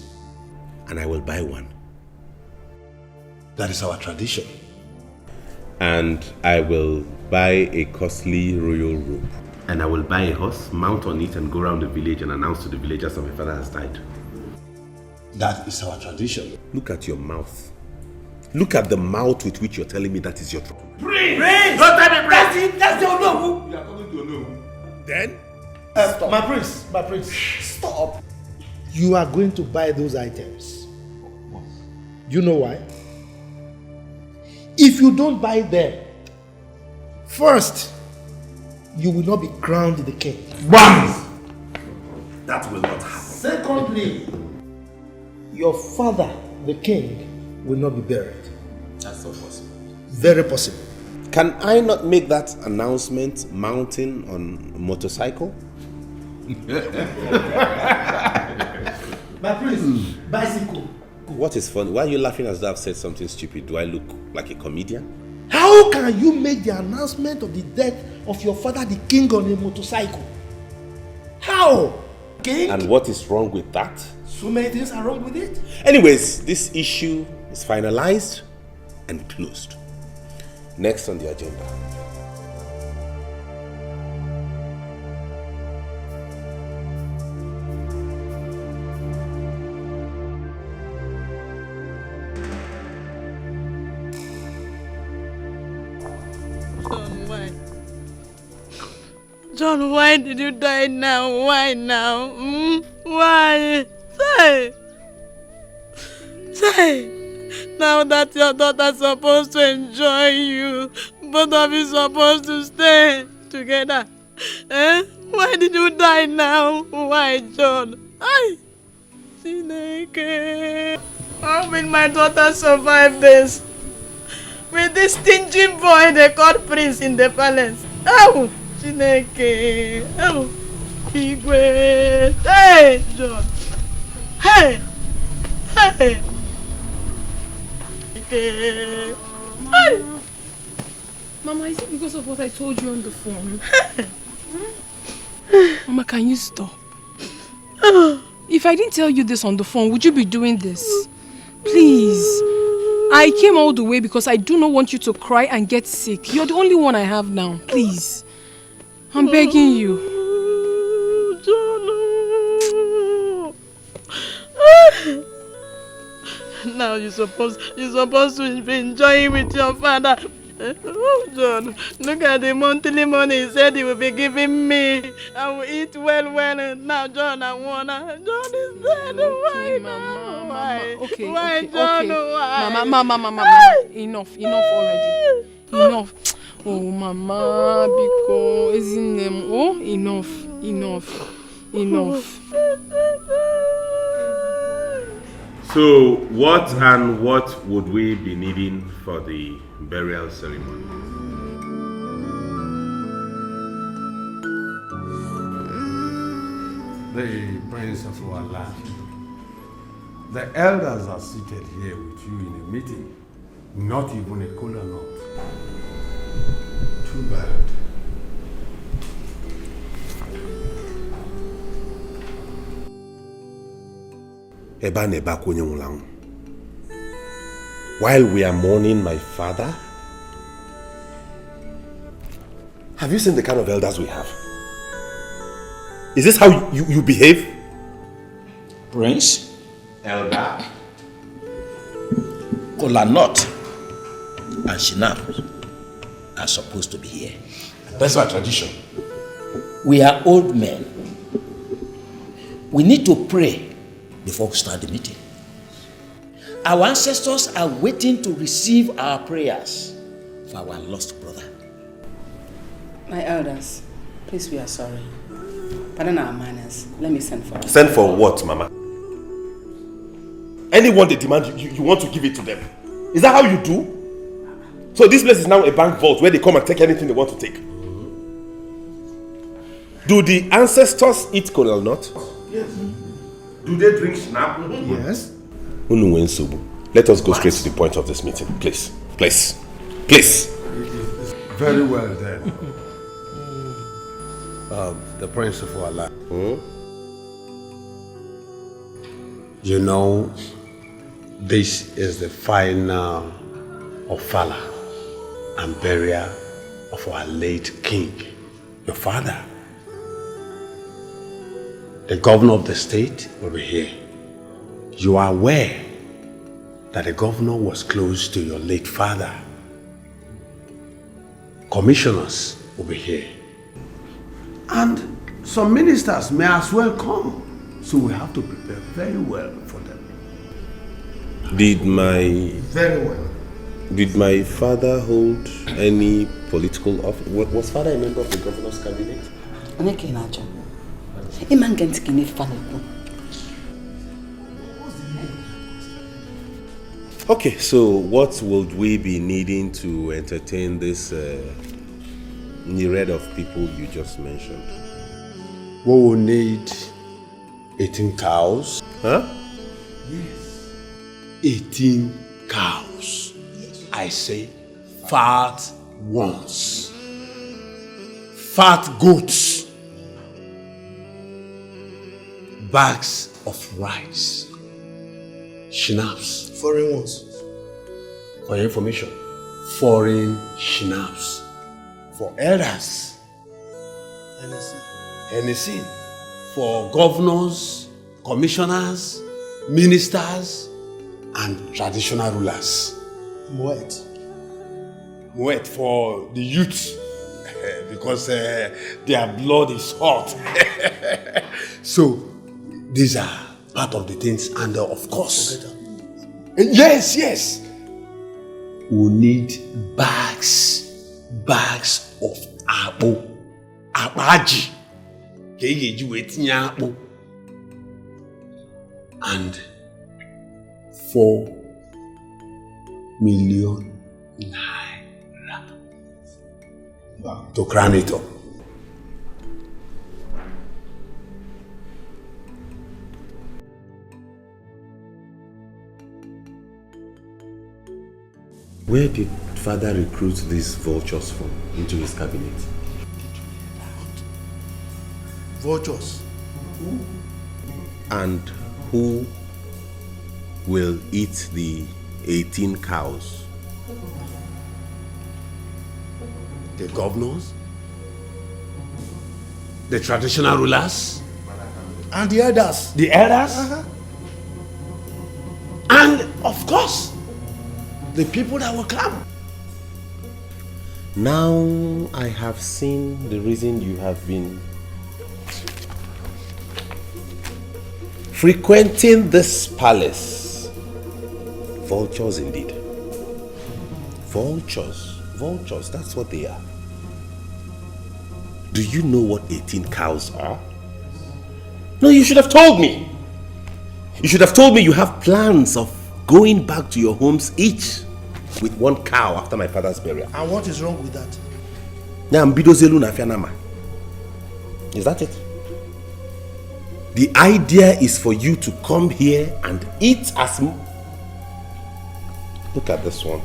And I will buy one. That is our tradition. And I will buy a costly royal robe. And I will buy a horse, mount on it, and go around the village and announce to the villagers that my father has died. That is our tradition. Look at your mouth. Look at the mouth with which you're telling me that is your trouble. Prince! Don't tell me prince! That's your no. You are coming to know. Then? Stop. My prince, stop. You are going to buy those items. You know why? If you don't buy them, first, you will not be crowned the king. Bam! That will not happen. Secondly, your father, the king, will not be buried. That's not possible. Very possible. Can I not make that announcement mounting on a motorcycle? My prince, bicycle. What is funny? Why are you laughing as though I've said something stupid? Do I look like a comedian? How can you make the announcement of the death of your father, the king, on a motorcycle? How? King? And what is wrong with that? So many things are wrong with it. Anyways, this issue is finalized and closed. Next on the agenda. John, why did you die now? Why now? Why? Say. Now that your daughter's supposed to enjoy you, both of you supposed to stay together. Why did you die now? Why, John? Chineke. How will my daughter survive this? With this stingy boy they called Prince in the palace. Oh, Chineke. Oh, Igwe. Hey, John. Hey. Hey. Mama, is it because of what I told you on the phone? Mama, can you stop? If I didn't tell you this on the phone, would you be doing this? Please. I came all the way because I do not want you to cry and get sick. You're the only one I have now. Please. I'm begging you. Now you're supposed to be enjoying with your father. Oh, John, look at the monthly money he said he will be giving me. I will eat well. And now, John, I wanna. John is dead. Why, Mama? Why? Okay, why, okay, John? okay. Why? Mama. Enough already. Enough. Oh, Mama, because isn't them? Oh, enough. So, what would we be needing for the burial ceremony? The Prince of our land. The elders are seated here with you in a meeting. Not even a kola nut. Too bad. While we are mourning my father, have you seen the kind of elders we have? Is this how you behave? Prince? Elder? Kola nut and Shinap are supposed to be here. That's our tradition. We are old men. We need to pray before we start the meeting. Our ancestors are waiting to receive our prayers for our lost brother. My elders, please, we are sorry. Pardon our manners. Let me send for us. Send for what, Mama? Anyone they demand, you want to give it to them. Is that how you do? So this place is now a bank vault where they come and take anything they want to take. Do the ancestors eat kola nut? Yes. Do they drink snap? Yes. Let us go straight to the point of this meeting, please. Very well then. The Prince of our land. You know, this is the final ofala and burial of our late king, your father. The governor of the state will be here. You are aware that the governor was close to your late father. Commissioners will be here. And some ministers may as well come. So we have to prepare very well for them. Did my father hold any political office? Was father a member of the governor's cabinet? Okay, so what would we be needing to entertain this myriad of people you just mentioned? We will need 18 cows. Huh? Yes. 18 cows. Yes. I say fat ones. Fat goats. Bags of rice. Schnapps. Foreign ones. For your information, foreign schnapps. For elders. Hennessy. For governors, commissioners, ministers, and traditional rulers. Moet for the youth. Because their blood is hot. So, these are part of the things, and of course, yes, we need bags of apple, abaji, and 4 million naira to crown it up. Where did father recruit these vultures from into his cabinet? Vultures? And who will eat the 18 cows? The governors, the traditional rulers, and the elders. The elders, and Of course. The people that will come. Now I have seen the reason you have been frequenting this palace. Vultures indeed. Vultures, that's what they are. Do you know what 18 cows are? No, you should have told me. You should have told me you have plans of going back to your homes each with 1 cow after my father's burial. And what is wrong with that? Is that it? The idea is for you to come here and eat as Look at this one.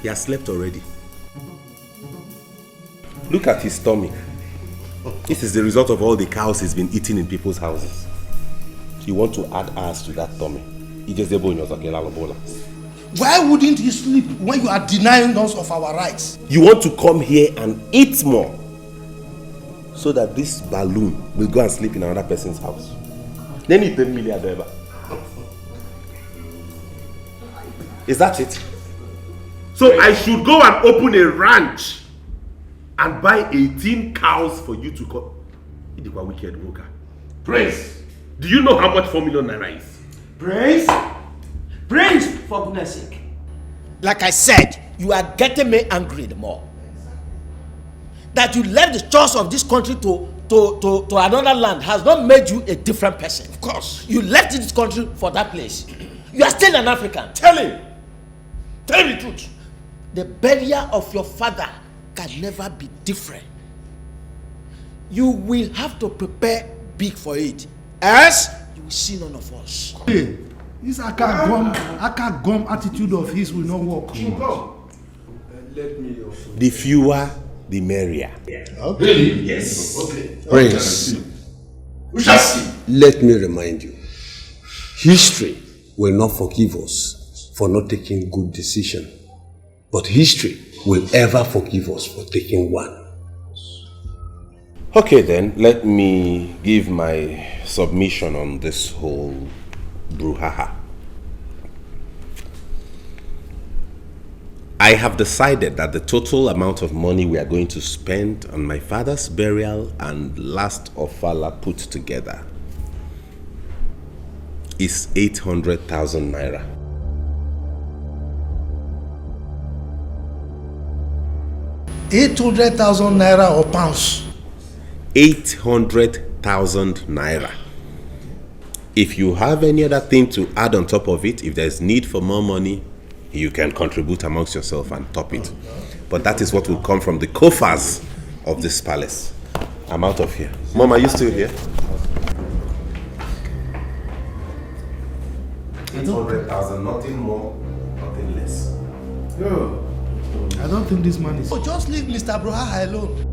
He has slept already. Look at his tummy. This is the result of all the cows he's been eating in people's houses. You want to add ours to that tummy. Why wouldn't he sleep when you are denying us of our rights? You want to come here and eat more so that this balloon will go and sleep in another person's house. Then eat 10 million. Is that it? So I should go and open a ranch and buy 18 cows for you to come. Idikwa wicked worker. Prince, do you know how much 4 million naira is? Prince, for goodness sake. Like I said, you are getting me angry the more. That you left the chores of this country to another land has not made you a different person. Of course. You left this country for that place. You are still an African. Tell him. Tell him the truth. The burial of your father can never be different. You will have to prepare big for it. Else, you will see none of us. Hey, this aka gum attitude of his will not work. Let me The fewer, the merrier. Okay. Yes. Okay. Prince, We shall see. let me remind you, history will not forgive us for not taking good decision, but history will ever forgive us for taking one. Okay then, let me give my submission on this whole brouhaha. I have decided that the total amount of money we are going to spend on my father's burial and last ofala put together is 800,000 naira. 800,000 naira or pounds? 800,000 naira. If you have any other thing to add on top of it, if there's need for more money, you can contribute amongst yourself and top it. But that is what will come from the coffers of this palace. I'm out of here. Mom, are you still here? 800,000, nothing more, nothing less. No. I don't think this man is... Oh, just leave Mr. Broha alone.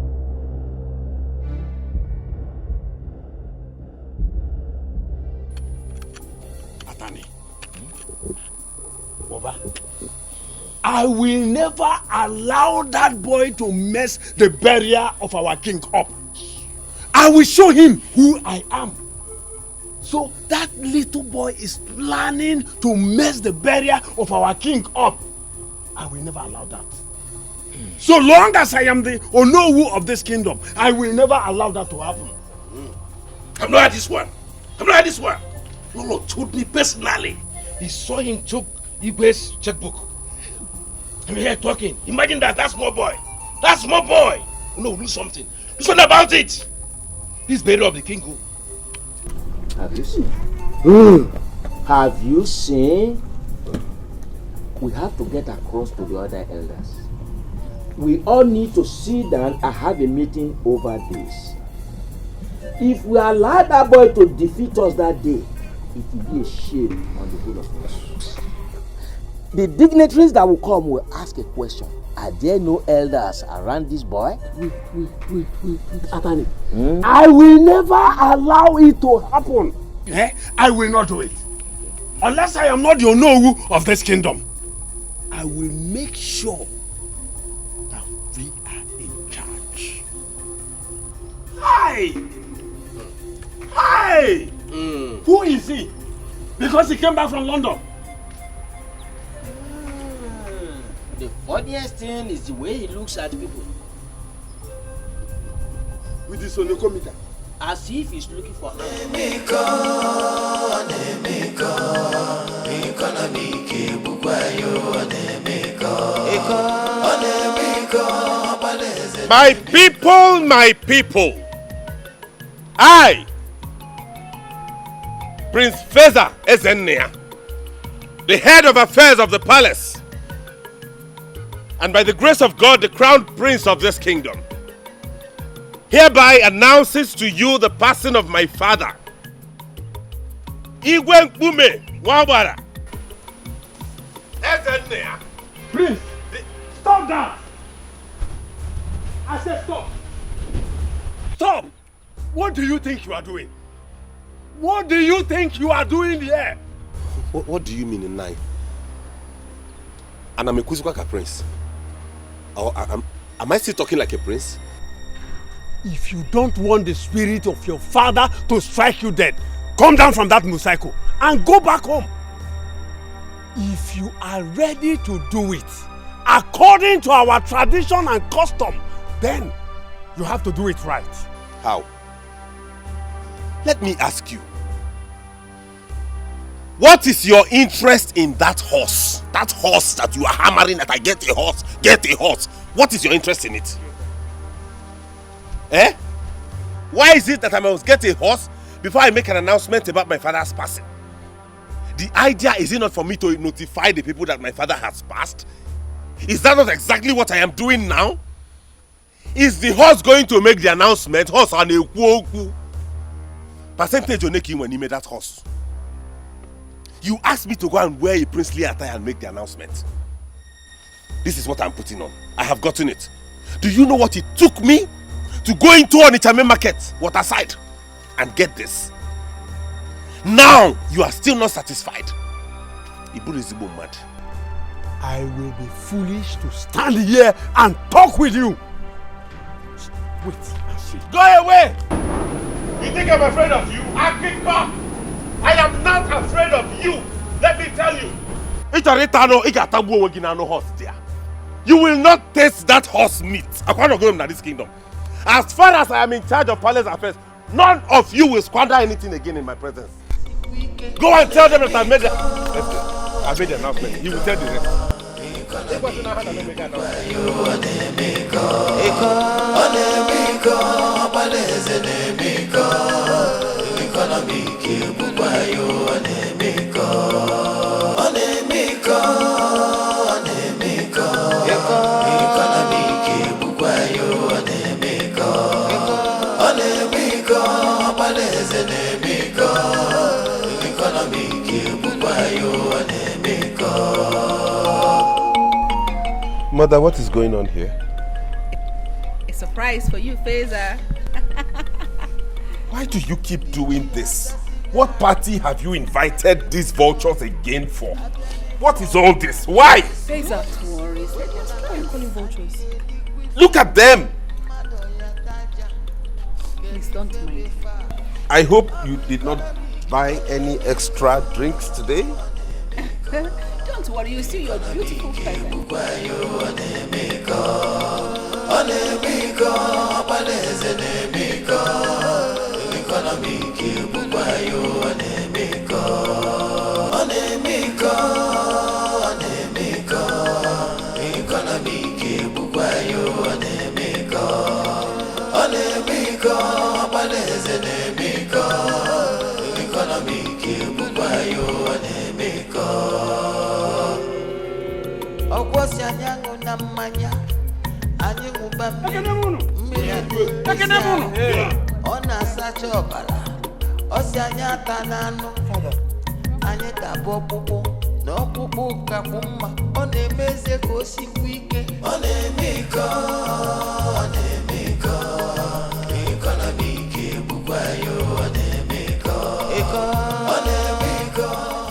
I will never allow that boy to mess the burial of our king up. I will show him who I am. So that little boy is planning to mess the burial of our king up. I will never allow that. So long as I am the Onowu of this kingdom, I will never allow that to happen. I'm not at this one. I'm not at this one. Lolo told me personally. He saw him took Igwe's checkbook. I'm here talking. Imagine that. That small boy. That small boy. No, do something. Do something about it. This burial of the king. Have you seen? Have you seen? We have to get across to the other elders. We all need to sit down and have a meeting over this. If we allow that boy to defeat us that day, it will be a shame on the whole of us. The dignitaries that will come will ask a question. Are there no elders around this boy? Wait, Atani. I will never allow it to happen. I will not do it. Unless I am not the Onowu of this kingdom. I will make sure that we are in charge. Hi! Hi! Who is he? Because he came back from London. The funniest thing is the way he looks at people. With his onokometer. As if he's looking for My people, I, Prince Feza Ezennia, the head of affairs of the palace, and by the grace of God, the crown prince of this kingdom, hereby announces to you the passing of my father, Igwe Mkpume Nwabara Ezennia. Prince, stop that! I said stop! Stop! What do you think you are doing? What do you think you are doing here? What do you mean in nine? And I'm a Kuzukwaka prince. Am I still talking like a prince? If you don't want the spirit of your father to strike you dead, come down from that motorcycle and go back home. If you are ready to do it according to our tradition and custom, then you have to do it right. How? Let me ask you. What is your interest in that horse? That horse that you are hammering that I get a horse, get a horse. What is your interest in it? Eh? Why is it that I must get a horse before I make an announcement about my father's passing? The idea is it not for me to notify the people that my father has passed? Is that not exactly what I am doing now? Is the horse going to make the announcement? Horse on a kuoku. Percentage on making when he made that horse. You asked me to go and wear a princely attire and make the announcement. This is what I'm putting on. I have gotten it. Do you know what it took me to go into Onitsha market, waterside, and get this? Now you are still not satisfied. Ibu is mad. I will be foolish to stand here and talk with you. Wait and see. Go away! You think I'm afraid of you? Akiko! I am not afraid of you. Let me tell you. You will not taste that horse meat. I can't go in this kingdom. As far as I am in charge of palace affairs, none of you will squander anything again in my presence. Go and tell them that I made the announcement. He will tell the rest. Mother, what is going on here? A surprise for you, Feza. Why do you keep doing this? What party have you invited these vultures again for? What is all this? Why? Feza, don't worry. Why are you calling vultures? Look at them! Please don't mind. I hope you did not buy any extra drinks today. Don't worry, you see your beautiful present.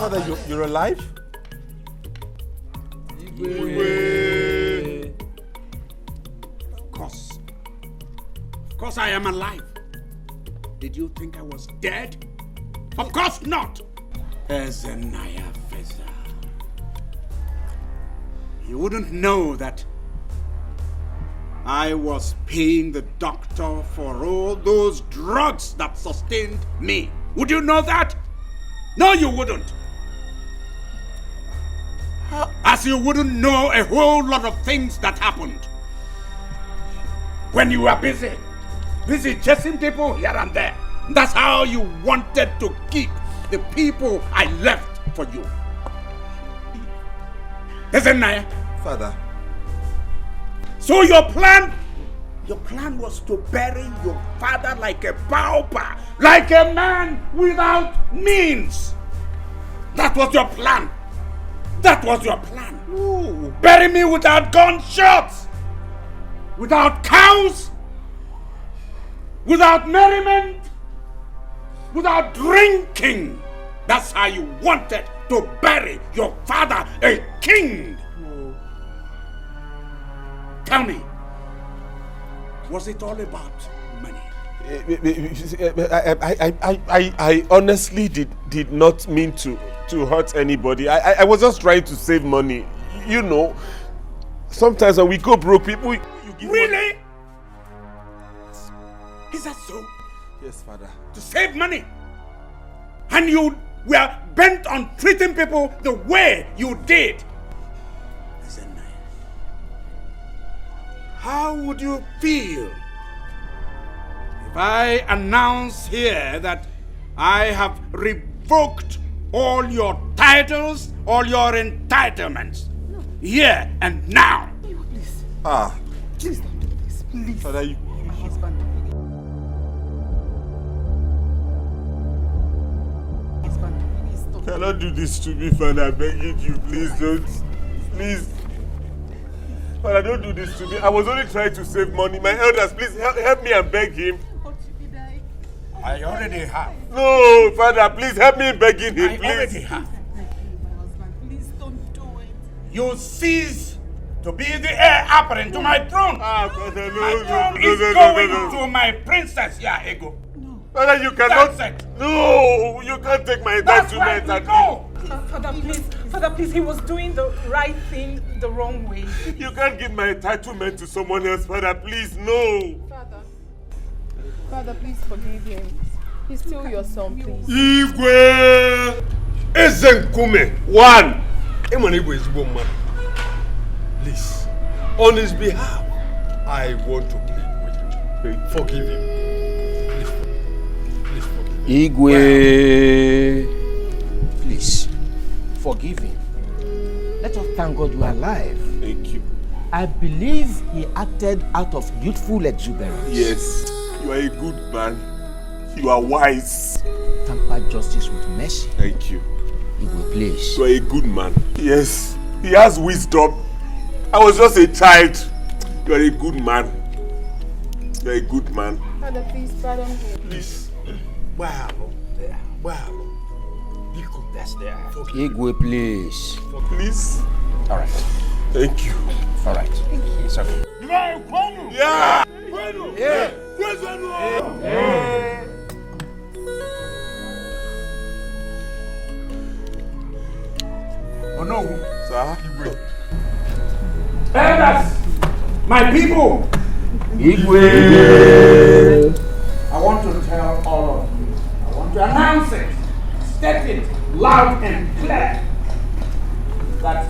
Father, you're alive? Of course I am alive. Did you think I was dead? Of course not. Ezenaya Feza. You wouldn't know that I was paying the doctor for all those drugs that sustained me. Would you know that? No, you wouldn't. As you wouldn't know a whole lot of things that happened when you were busy chasing people here and there. That's how you wanted to keep the people I left for you. Isn't it? Father. So your plan was to bury your father like a pauper, like a man without means. That was your plan. That was your plan. Ooh. Bury me without gunshots, without cows, without merriment, without drinking. That's how you wanted to bury your father, a king. Oh. Tell me, was it all about money? I honestly did not mean to hurt anybody. I was just trying to save money. You know, sometimes when we go broke, people... Really? Is that so? Yes, Father. To save money? And you were bent on treating people the way you did? How would you feel if I announce here that I have revoked all your titles, all your entitlements, here and now? Please. Please don't do this, please. Father, my husband. You cannot do this to me, Father. I'm begging you, please don't. Please. Father, don't do this to me. I was only trying to save money. My elders, please help me and beg him. I already have. No, Father, please help me begging him, please. I already have. Please don't do it. You cease to be the heir apparent to my throne. Father, no, my throne is going to my princess, Ego. Father, you cannot. That's it. No, you can't take my entitlement. That's go. Father, please, he was doing the right thing the wrong way. You can't give my entitlement to someone else, Father. Please, no. Father, please forgive him. He's still your son, please. Igwe Ezenkume. One. Igwe is one man. Please, on his behalf, I want to plead with you. Forgive him. Please forgive him. Igwe, please, forgive him. Let us thank God you are alive. Thank you. I believe he acted out of youthful exuberance. Yes, you are a good man. You are wise. Temper justice with mercy. Thank you. Igwe, please. You are a good man. Yes, he has wisdom. I was just a child. You are a good man. You are a good man. Father, please pardon him. Please. Wow. That's there. Igwe, please. Please. All right. Thank you. All right. Thank you. It's okay. Yeah. Yeah. Oh no. Sir? Elders, my people. Igwe. I want to tell all of you. I want to announce it. State it loud and clear that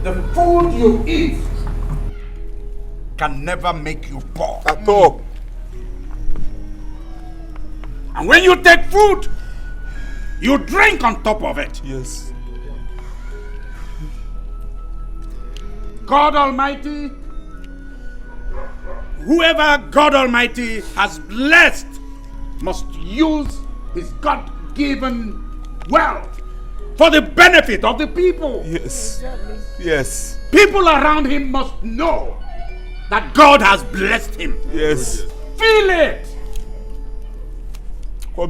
the food you eat can never make you poor. At all. And when you take food, you drink on top of it. Yes. God Almighty, whoever God Almighty has blessed must use his God-given wealth for the benefit of the people. Yes. Yes. People around him must know that God has blessed him. Yes. Feel it. I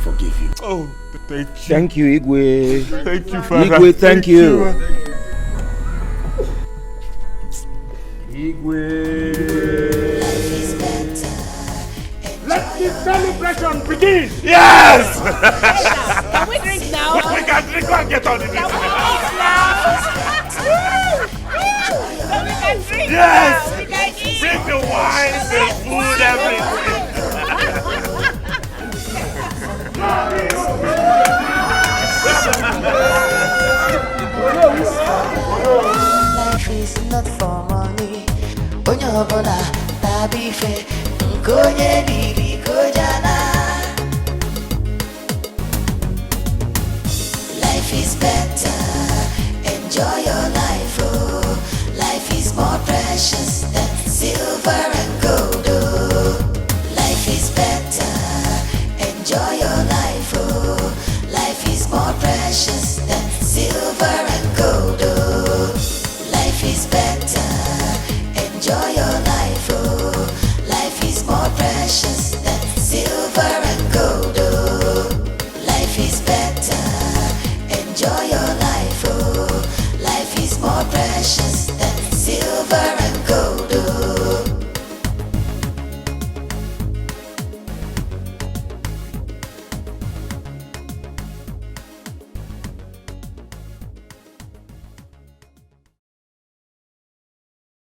forgive you. Oh, thank you. Thank you, Igwe. Thank you, Father. Igwe, thank you. Igwe. Life is better. Let Let the celebration begin! Yes! Can we drink now? We can drink and get on the drink. Can we can drink Yes! now? We can eat. Bring the wine, the food, everything. Life is not for money. Onyobola tabife nkonye diri kojana. Life is better. Enjoy your life, oh. Life is more precious than silver and gold, oh. Life is better. Enjoy your life, oh. Life is more precious than silver and gold, oh. Life is better. Enjoy your life, oh. Life is more precious than silver and gold, oh. Life is better. Enjoy your life, oh. Life is more precious